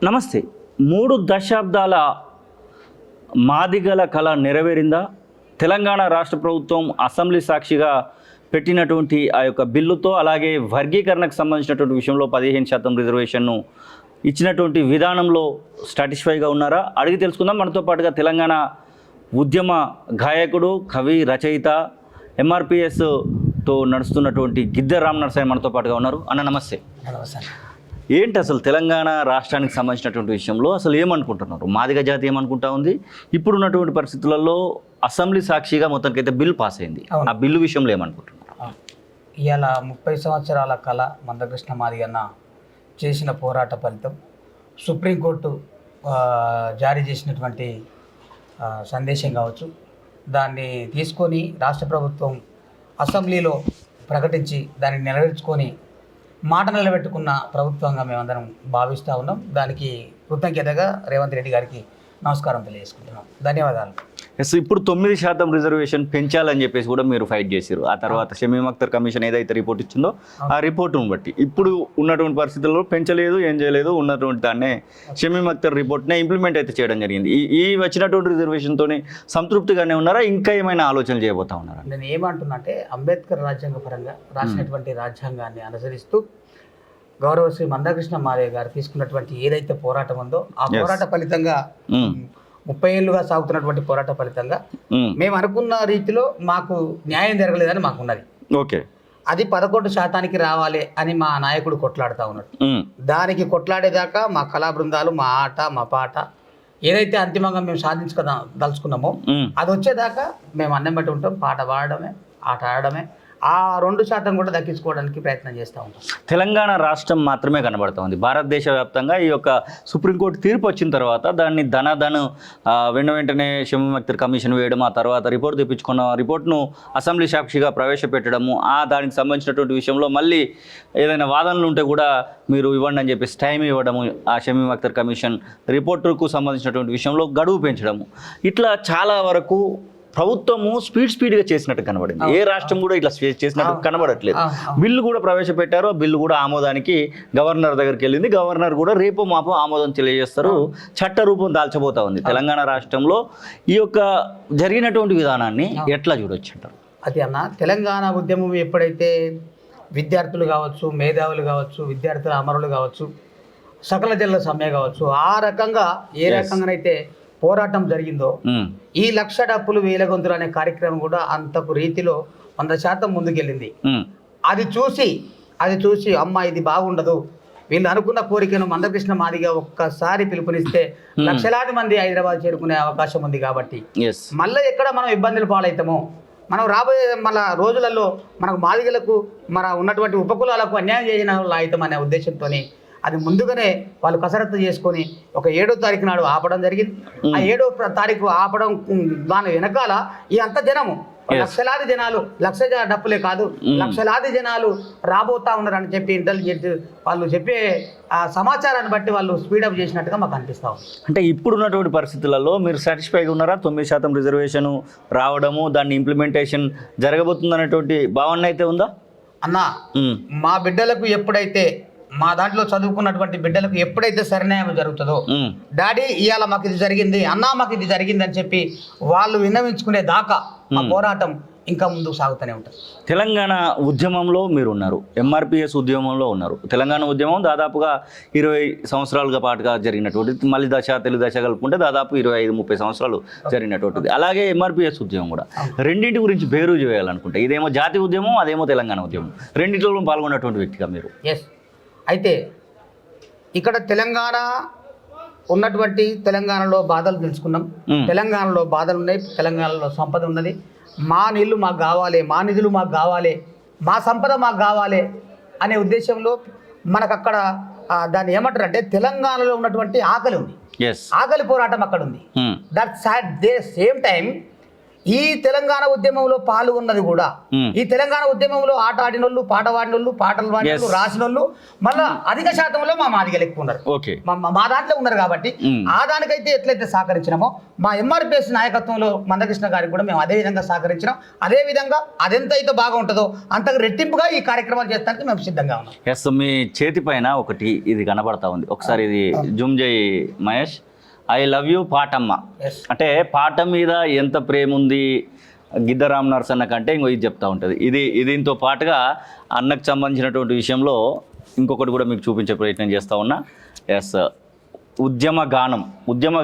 నమస్తే. 3 దశాబ్దాల మాదిగల కళ నెరవేరిందా? తెలంగాణ రాష్ట్ర ప్రభుత్వం అసెంబ్లీ సాక్షిగా పెట్టినటువంటి ఆ యొక్క బిల్లుతో, అలాగే వర్గీకరణకు సంబంధించినటువంటి విషయంలో 15% రిజర్వేషన్ను ఇచ్చినటువంటి విధానంలో సాటిస్ఫైగా ఉన్నారా? అడిగి తెలుసుకుందాం. మనతో పాటుగా తెలంగాణ ఉద్యమ గాయకుడు, కవి, రచయిత, ఎంఆర్పిఎస్తో నడుస్తున్నటువంటి గిద్దె రామ్ నరసయ్య మనతో పాటుగా ఉన్నారు. అన్న నమస్తే. ఏంటి అసలు తెలంగాణ రాష్ట్రానికి సంబంధించినటువంటి విషయంలో అసలు ఏమనుకుంటున్నారు? మాదిగ జాతి ఏమనుకుంటా ఉంది? ఇప్పుడున్నటువంటి పరిస్థితులలో అసెంబ్లీ సాక్షిగా మొత్తానికైతే బిల్ పాస్ అయింది. ఆ బిల్లు విషయంలో ఏమనుకుంటున్నారు? ఇవాళ 30 సంవత్సరాల కళ మందకృష్ణ మాదిగన్న చేసిన పోరాట ఫలితం సుప్రీంకోర్టు జారీ చేసినటువంటి సందేశం కావచ్చు, దాన్ని తీసుకొని రాష్ట్ర ప్రభుత్వం అసెంబ్లీలో ప్రకటించి దాన్ని నెరవేర్చుకొని మాట నిలబెట్టుకున్న ప్రభుత్వంగా మేమందరం భావిస్తూ ఉన్నాం. దానికి కృతజ్ఞతగా రేవంత్ రెడ్డి గారికి నమస్కారం తెలియజేసుకుంటున్నాం. ధన్యవాదాలు. ఇప్పుడు 9% రిజర్వేషన్ పెంచాలని చెప్పేసి కూడా మీరు ఫైట్ చేశారు. ఆ తర్వాత షమీమ్ అఖ్తర్ కమిషన్ ఏదైతే రిపోర్ట్ ఇచ్చిందో ఆ రిపోర్టును బట్టి ఇప్పుడు ఉన్నటువంటి పరిస్థితుల్లో పెంచలేదు, ఏం చేయలేదు, ఉన్నటువంటి దాన్నే షమీమ్ అఖ్తర్ రిపోర్ట్నే ఇంప్లిమెంట్ అయితే చేయడం జరిగింది. ఈ వచ్చినటువంటి రిజర్వేషన్తోనే సంతృప్తిగానే ఉన్నారా? ఇంకా ఏమైనా ఆలోచన చేయబోతా ఉన్నారా? నేను ఏమంటున్నా అంటే, అంబేద్కర్ రాజ్యాంగ పరంగా రాసినటువంటి రాజ్యాంగాన్ని అనుసరిస్తూ గౌరవశ్రీ మందకృష్ణ మాదిగ గారు తీసుకున్నటువంటి ఏదైతే పోరాటం ఉందో ఆ పోరాట ఫలితంగా 30 ఏళ్ళుగా సాగుతున్నటువంటి పోరాట ఫలితంగా మేము అనుకున్న రీతిలో మాకు న్యాయం జరగలేదని మాకున్నది. ఓకే, అది 11% రావాలి అని మా నాయకుడు కొట్లాడుతూ ఉన్నాడు. దానికి కొట్లాడేదాకా మా కళా బృందాలు, మా ఆట, మా పాట ఏదైతే అంతిమంగా మేము సాధించుకోదలుచుకున్నామో అది వచ్చేదాకా మేము అన్నం బట్టి ఉంటాం. పాట పాడడమే, ఆట ఆడడమే, ఆ 2% కూడా దక్కించుకోవడానికి ప్రయత్నం చేస్తూ ఉంటాం. తెలంగాణ రాష్ట్రం మాత్రమే కనబడుతూ ఉంది. భారతదేశ వ్యాప్తంగా ఈ యొక్క సుప్రీంకోర్టు తీర్పు వచ్చిన తర్వాత దాన్ని వెంటనే షమీమ్ అఖ్తర్ కమిషన్ వేయడం, ఆ తర్వాత రిపోర్ట్ తెప్పించుకున్న రిపోర్ట్ను అసెంబ్లీ సాక్షిగా ప్రవేశపెట్టడము, దానికి సంబంధించినటువంటి విషయంలో మళ్ళీ ఏదైనా వాదనలు ఉంటే కూడా మీరు ఇవ్వండి అని చెప్పేసి టైం ఇవ్వడము, ఆ షమీమ్ అఖ్తర్ కమిషన్ రిపోర్టుకు సంబంధించినటువంటి విషయంలో గడువు పెంచడము, ఇట్లా చాలా వరకు ప్రభుత్వము స్పీడ్గా చేసినట్టు కనబడింది. ఏ రాష్ట్రం కూడా ఇట్లా చేసినట్టు కనబడట్లేదు. బిల్లు కూడా ప్రవేశపెట్టారు. ఆ బిల్లు కూడా ఆమోదానికి గవర్నర్ దగ్గరికి వెళ్ళింది. గవర్నర్ కూడా రేపు మాపు ఆమోదం తెలియజేస్తారు. చట్ట రూపం దాల్చబోతా ఉంది. తెలంగాణ రాష్ట్రంలో ఈ యొక్క జరిగినటువంటి విధానాన్ని ఎట్లా చూడొచ్చు అంటారు? అది అన్న, తెలంగాణ ఉద్యమం ఎప్పుడైతే విద్యార్థులు కావచ్చు, మేధావులు కావచ్చు, విద్యార్థుల అమరులు కావచ్చు, సకల జనుల సమ్మె కావచ్చు, ఆ రకంగా ఏ రకంగానైతే పోరాటం జరిగిందో ఈ 1,00,000 డప్పులు 1,000 గొంతులు అనే కార్యక్రమం కూడా అంతకు రీతిలో 100% ముందుకెళ్ళింది. అది చూసి అమ్మ ఇది బాగుండదు, వీళ్ళు అనుకున్న కోరికను మందకృష్ణ మాదిగ ఒక్కసారి పిలుపునిస్తే లక్షలాది మంది హైదరాబాద్ చేరుకునే అవకాశం ఉంది. కాబట్టి మళ్ళీ ఎక్కడ మనం ఇబ్బందులు పాలవుతామో, మనం రాబోయే మన రోజులలో మనకు మాదిగలకు మన ఉన్నటువంటి ఉపకులాలకు అన్యాయం చేసిన వాళ్ళు అవుతామనే ఉద్దేశంతో అది ముందుగానే వాళ్ళు కసరత్తు చేసుకొని ఒక 7వ తారీఖు నాడు ఆపడం జరిగింది. ఆ 7వ తారీఖు ఆపడం దాని వెనకాల ఈ అంత జనము, లక్షలాది జనాలు, 1,00,000 డప్పులే కాదు, లక్షలాది జనాలు రాబోతా ఉన్నారని చెప్పి ఇంటెలిజెంట్ వాళ్ళు చెప్పే ఆ సమాచారాన్ని బట్టి వాళ్ళు స్పీడప్ చేసినట్టుగా మాకు అనిపిస్తా ఉంది. అంటే ఇప్పుడున్నటువంటి పరిస్థితులలో మీరు సాటిస్ఫైగా ఉన్నారా? 9% రిజర్వేషన్ రావడము, దాన్ని ఇంప్లిమెంటేషన్ జరగబోతుంది అనేటువంటి భావన అయితే ఉందా అన్న? మా బిడ్డలకు ఎప్పుడైతే, మా దాంట్లో చదువుకున్నటువంటి బిడ్డలకు ఎప్పుడైతే సరిన్యాయం జరుగుతుందో, డాడీ ఇవాళ మాకు ఇది జరిగింది, అన్నా మాకు ఇది జరిగింది అని చెప్పి వాళ్ళు విన్నవించుకునే దాకా మా పోరాటం ఇంకా ముందుకు సాగుతూనే ఉంటుంది. తెలంగాణ ఉద్యమంలో మీరు ఉన్నారు, ఎంఆర్పిఎస్ ఉద్యమంలో ఉన్నారు. తెలంగాణ ఉద్యమం దాదాపుగా 20 సంవత్సరాలుగా పాటుగా జరిగినటువంటిది. మళ్ళీ తెలుగు దశ కలుపుకుంటే దాదాపు 25-30 సంవత్సరాలు జరిగినటువంటిది. అలాగే ఎంఆర్పిఎస్ ఉద్యమం కూడా. రెండింటి గురించి బేరు చేయాలనుకుంటే, ఇదేమో జాతీయ ఉద్యమం, అదేమో తెలంగాణ ఉద్యమం. రెండింటిలో పాల్గొన్నటువంటి వ్యక్తిగా మీరు. అయితే ఇక్కడ తెలంగాణలో బాధలు తెలుసుకున్నాం. తెలంగాణలో బాధలు ఉన్నాయి, తెలంగాణలో సంపద ఉన్నది. మా నీళ్లు మాకు కావాలి, మా నిధులు మాకు కావాలి, మా సంపద మాకు కావాలి అనే ఉద్దేశంలో మనకు అక్కడ దాన్ని ఏమంటారు అంటే, తెలంగాణలో ఉన్నటువంటి ఆకలి ఉంది, ఆకలి పోరాటం అక్కడ ఉంది. That's at the same time ఈ తెలంగాణ ఉద్యమంలో పాల్గొన్నది కూడా ఈ తెలంగాణ ఉద్యమంలో ఆట ఆడినోళ్ళు, పాట పాడినోళ్ళు, పాటలు పాడినోళ్ళు, రాసినోళ్ళు మళ్ళా అధిక శాతంలో మా మాదిగలు ఎక్కువ ఉన్నారు. ఓకే, మా దాంట్లో ఉన్నారు కాబట్టి ఆ దానికైతే ఎట్లయితే సహకరించినామో మా ఎంఆర్పిఎస్ నాయకత్వంలో మందకృష్ణ గారికి కూడా మేము అదే విధంగా సహకరించినాం. అదే విధంగా అదెంత అయితే బాగా ఉంటుందో అంతకు రెట్టింపుగా ఈ కార్యక్రమాలు చేస్తానికి మేము సిద్ధంగా ఉన్నాం. ఎస్, మీ చేతి పైన ఒకటి ఇది కనబడతా ఉంది, ఒకసారి ఇది జూమ్ చేయి మహేష్. ఐ లవ్ యూ పాటమ్మ. అంటే పాట మీద ఎంత ప్రేమ ఉంది గిద్దరామ్ నరసన్న కంటే ఇంకో ఇది చెప్తా ఉంటుంది. ఇది దీంతో పాటుగా అన్నకు సంబంధించినటువంటి విషయంలో ఇంకొకటి కూడా మీకు చూపించే ప్రయత్నం చేస్తూ ఉన్నా. ఎస్, ఉద్యమ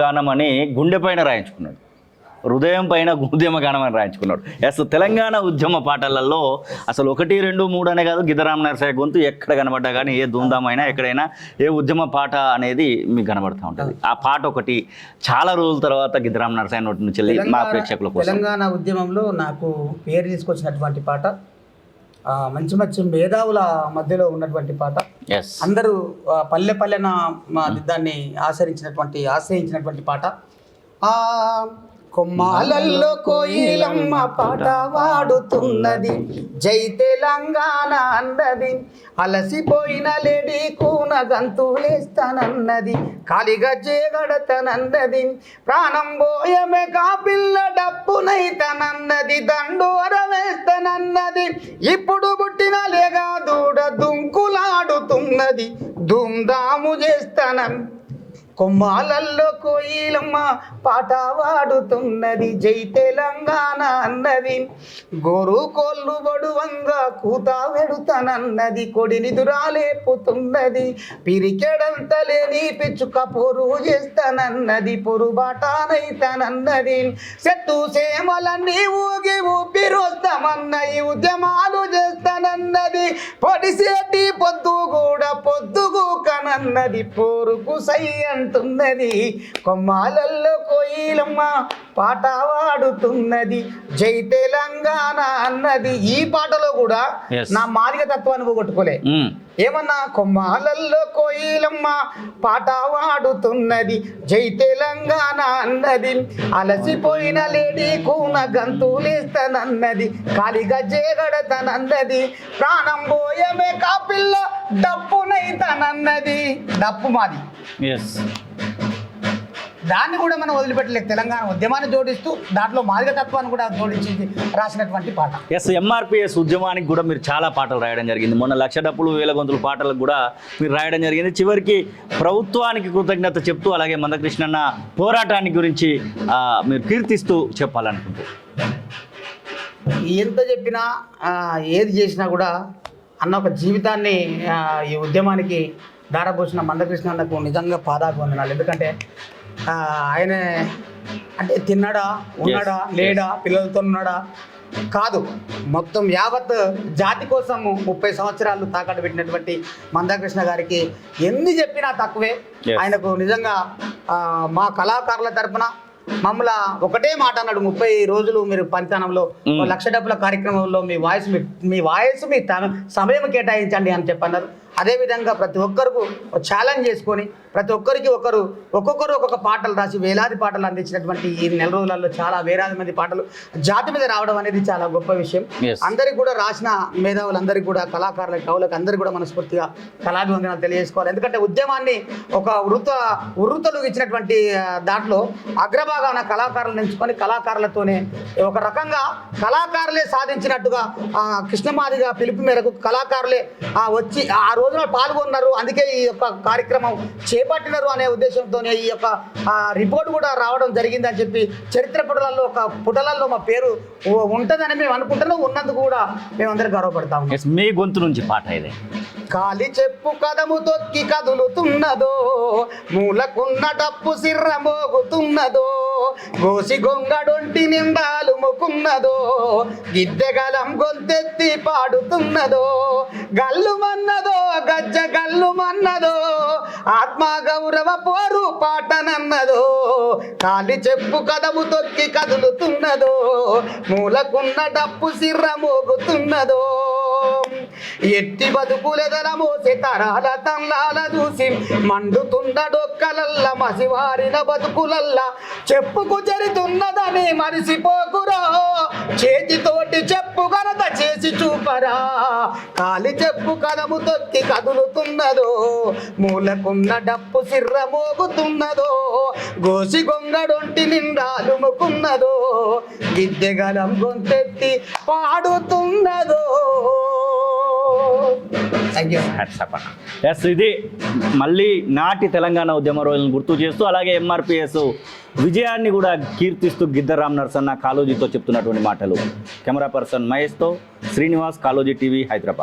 గానం అని గుండె పైన రాయించుకున్నాడు, హృదయం పైన ఉద్యమ గానం అని రాయించుకున్నాడు. ఎస్, తెలంగాణ ఉద్యమ పాటలలో అసలు 1, 2, 3 అనే కాదు, గిద్దరామ్ నరసయ్య గొంతు ఎక్కడ కనబడ్డా కానీ ఏ ధూమ్ధామైనా ఎక్కడైనా ఏ ఉద్యమ పాట అనేది మీకు కనబడుతూ ఉంటుంది. ఆ పాట ఒకటి చాలా రోజుల తర్వాత గిద్దరామ్ నరసయ్య నోటి నుంచి వెళ్ళి మా ప్రేక్షకుల కోసం తెలంగాణ ఉద్యమంలో నాకు పేరు తీసుకొచ్చినటువంటి పాట, మంచి మంచి మేధావుల మధ్యలో ఉన్నటువంటి పాట. అందరూ పల్లె పల్లెన దాన్ని ఆశ్రయించినటువంటి పాట. కొమ్మాలల్లో కోయిలమ్మ పాట వాడుతున్నది, జై తెలంగాణ అన్నది, అలసిపోయిన లేడీ కూన గంతులేస్తానన్నది, కాలిగా చేగడతనన్నది, ప్రాణం పోయమే కాపిల్ల డప్పునైతనన్నది, దండోర వేస్తానన్నది, ఇప్పుడు పుట్టిన లేగా దూడ దుంకులాడుతున్నది, ధూమ్ధాము చేస్తానన్నది, కొమ్మాలల్లో కోయిలమ్మ పాట వాడుతున్నది, జై తెలంగాణ అన్నది, గోరు కోళ్ళు బడువంగా కూత వెడుతనన్నది, కొడిని దురాలేపుతున్నది, పిరికెడంత లేని పిచ్చుక పొరు చేస్తానన్నది, పొరుబాటానైతానన్నది, చెట్టు సేమలన్నీ ఊగి ఊపిరొస్తామన్నది, ఉద్యమాలు చేస్తానన్నది, పొడిసేటి పొద్దు కూడా పొద్దుగు కనన్నది, పోరుకు సై అంటున్నది, కొమ్మాలల్లో కోయిలమ్మ పాట వాడుతున్నది, జై తెలంగాణ అన్నది. ఈ పాటలో కూడా నా మాదిగ తత్వాన్ని పోగొట్టుకోలే. ఏమన్నా, కొమ్మాలల్లో కోయిలమ్మ పాట వాడుతున్నది, జై తెలంగాణ అన్నది, అలసిపోయిన లేడీ కూన గంతులేస్తానన్నది, కాలిగా జేగడతనన్నది, ప్రాణం పోయమే కాపిల్ల డప్పునైతానన్నది. డప్పు మాది. దాన్ని కూడా మనం వదిలిపెట్టలేదు. తెలంగాణ ఉద్యమాన్ని జోడిస్తూ దాంట్లో మాదిగ తత్వాన్ని కూడా జోడించి రాసినటువంటి పాట. ఎంఆర్పిఎస్ ఉద్యమానికి కూడా మీరు చాలా పాటలు రాయడం జరిగింది. మొన్న 1,00,000 డప్పులు 1,000 గొంతుల పాటలకు కూడా మీరు రాయడం జరిగింది. చివరికి ప్రభుత్వానికి కృతజ్ఞత చెప్తూ అలాగే మందకృష్ణన్న పోరాటానికి గురించి మీరు కీర్తిస్తూ చెప్పాలనుకుంటున్నారు. ఎంత చెప్పినా ఏది చేసినా కూడా అన్న ఒక జీవితాన్ని ఈ ఉద్యమానికి దారపోసిన మందకృష్ణన్నకు నిజంగా పాదాభివందనాలు. ఎందుకంటే ఆయన అంటే తిన్నాడా, ఉన్నాడా, లేడా, పిల్లలతో ఉన్నాడా కాదు, మొత్తం యావత్ జాతి కోసం 30 సంవత్సరాలు తాకట్టు పెట్టినటువంటి మందకృష్ణ గారికి ఎన్ని చెప్పినా తక్కువే. ఆయనకు నిజంగా మా కళాకారుల తరపున మమ్మల్ని ఒకటే మాట అన్నాడు, 30 రోజులు మీరు పరితానంలో 1,00,000 డబ్బుల కార్యక్రమంలో మీ వాయిస్ మీ సమయం కేటాయించండి అని చెప్పన్నారు. అదేవిధంగా ప్రతి ఒక్కరికి ఛాలెంజ్ చేసుకొని ప్రతి ఒక్కరికి ఒక్కొక్కరు ఒక్కొక్క పాటలు రాసి వేలాది పాటలు అందించినటువంటి ఈ 4 రోజులలో చాలా వేలాది మంది పాటలు జాతి మీద రావడం అనేది చాలా గొప్ప విషయం. అందరికి కూడా రాసిన మేధావులందరికీ కూడా కళాకారులకు కవులకు అందరికీ కూడా మనస్ఫూర్తిగా కళాభివందనాలు తెలియజేసుకోవాలి. ఎందుకంటే ఉద్యమాన్ని ఒక వృత్తులు ఇచ్చినటువంటి దాంట్లో అగ్రభాగాన కళాకారులను ఎంచుకొని కళాకారులతోనే ఒక రకంగా కళాకారులే సాధించినట్టుగా కృష్ణమాదిగా పిలుపు మేరకు కళాకారులే వచ్చి ఆ రోజున పాల్గొన్నారు, అందుకే ఈ యొక్క కార్యక్రమం చేపట్టినారు అనే ఉద్దేశంతోనే ఈ యొక్క రిపోర్ట్ కూడా రావడం జరిగిందని చెప్పి చరిత్ర పుటలలో మా పేరు ఉంటుందని మేము అనుకుంటున్నాం. ఉన్నందుకు కూడా మేమందరం గర్వపడతాము. మీ గొంతు నుంచి పాట ఇదే. కాలి చెప్పు కదము తొక్కి కదులుతున్నదో, మూలకున్న డప్పు సిర్ర మోగుతున్నదో, గోసి గొంగడొంటి నిండాలు మొకున్నదో, గిద్దెగలం గొంతెత్తి పాడుతున్నదో, గల్లుమన్నదో గజ్జ గల్లుమన్నదో, ఆత్మ గౌరవ పోరు పాటనన్నదో, కాలి చెప్పు కదము తొక్కి కదులుతున్నదో, మూలకున్న డప్పు సిర్ర మోగుతున్నదో, ఎట్టి బతుకులెదనమో తరాల తల్లాల చూసి మండుతున్న డొక్కలల్ల మసివారిన బతుకులల్ల చెప్పుకు చెరుతున్నదని మరిసిపోకురా చేతితోటి చెప్పు గనక చేసి చూపరా కాలి చెప్పు కదము తొక్కి కదులుతున్నదో మూలకున్న డప్పు సిర్ర మోగుతున్నదో గోసి గొంగడొంటి నిండాలు ముకున్నదో గిద్దెగలం గొంతెత్తి పాడుతున్నదో. ఎస్, ఇది మళ్ళీ నాటి తెలంగాణ ఉద్యమ రోజులను గుర్తు చేస్తూ అలాగే ఎంఆర్పిఎస్ విజయాన్ని కూడా కీర్తిస్తూ గిద్దరామ్ నరసన్న కాళోజీతో చెప్తున్నటువంటి మాటలు. కెమెరా పర్సన్ మహేష్తో శ్రీనివాస్, కాళోజీ టీవీ, హైదరాబాద్.